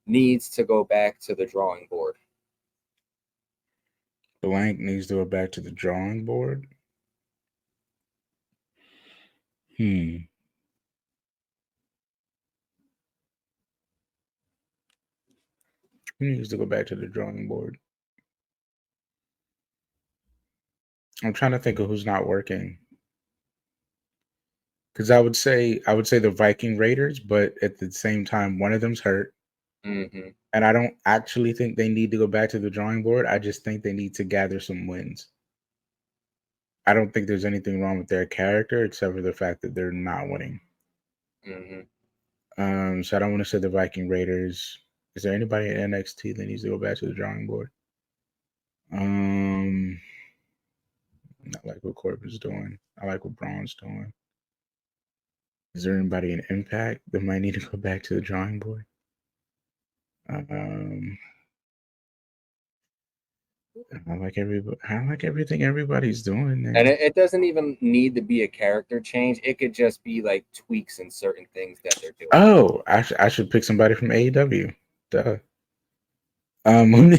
needs to go back to the drawing board. Blank needs to go back to the drawing board. Who needs to go back to the drawing board? I'm trying to think of who's not working. Because I would say the Viking Raiders, but at the same time, one of them's hurt. Mm-hmm. And I don't actually think they need to go back to the drawing board. I just think they need to gather some wins. I don't think there's anything wrong with their character except for the fact that they're not winning. Mm-hmm. So I don't want to say the Viking Raiders. Is there anybody in NXT that needs to go back to the drawing board? Not like what Corbin's doing. I like what Braun's doing. Is there anybody in Impact that might need to go back to the drawing board? I like everything everybody's doing. Man. And it doesn't even need to be a character change. It could just be like tweaks in certain things that they're doing. Oh, I should pick somebody from AEW. Duh. Who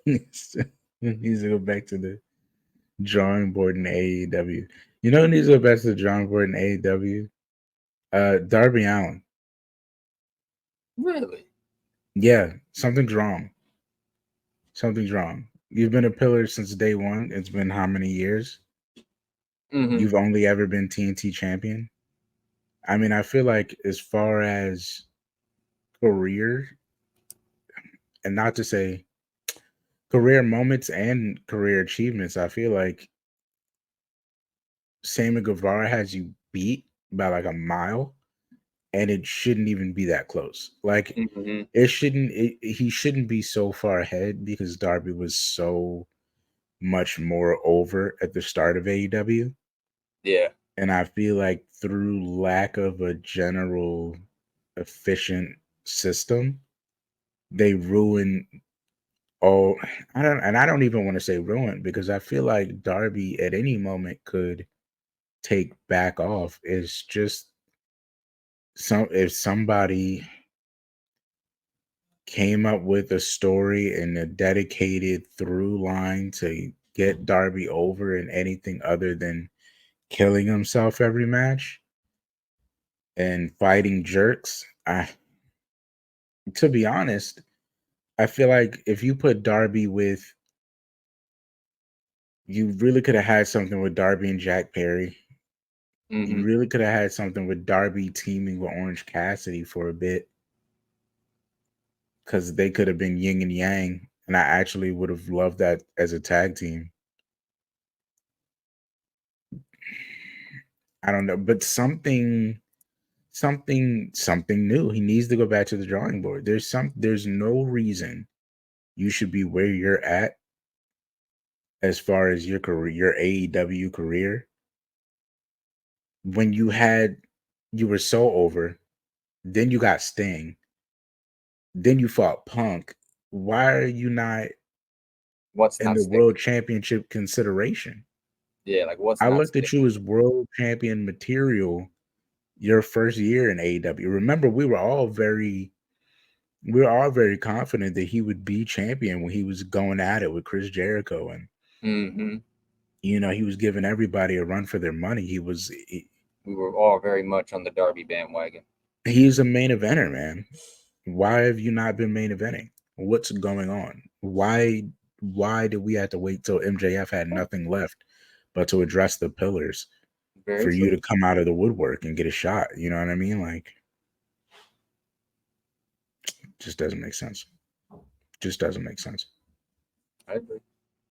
needs to go back to the drawing board in AEW? You know who needs to go back to the drawing board in AEW? Darby Allen. Really? Yeah, something's wrong. Something's wrong. You've been a pillar since day one. It's been how many years? Mm-hmm. You've only ever been TNT champion. I mean, I feel like as far as career, and not to say career moments and career achievements, I feel like Sammy Guevara has you beat by like a mile, and it shouldn't even be that close. Like Mm-hmm. he shouldn't be so far ahead because Darby was so much more over at the start of AEW. Yeah. And I feel like through lack of a general efficient system, they ruin all. I don't even want to say ruin because I feel like Darby at any moment could take back off. It's just if somebody came up with a story and a dedicated through line to get Darby over in anything other than killing himself every match and fighting jerks. To be honest, I feel like if you put Darby with, you really could have had something with Darby and Jack Perry. Mm-hmm. You really could have had something with Darby teaming with Orange Cassidy for a bit. Because they could have been yin and yang. And I actually would have loved that as a tag team. I don't know. But something new. He needs to go back to the drawing board. There's no reason you should be where you're at as far as your career, your AEW career, when you were so over, then you got Sting, then you fought Punk. Why are you not in the world championship consideration? Yeah, like what's I not looked at you as world champion material your first year in AEW. Remember, we were all very confident that he would be champion when he was going at it with Chris Jericho, and mm-hmm. He was giving everybody a run for their money. We were all very much on the Darby bandwagon. He's a main eventer, man. Why have you not been main eventing? What's going on? Why did we have to wait till MJF had nothing left but to address the pillars for you to come out of the woodwork and get a shot? You know what I mean? Like, just doesn't make sense. Just doesn't make sense. I agree.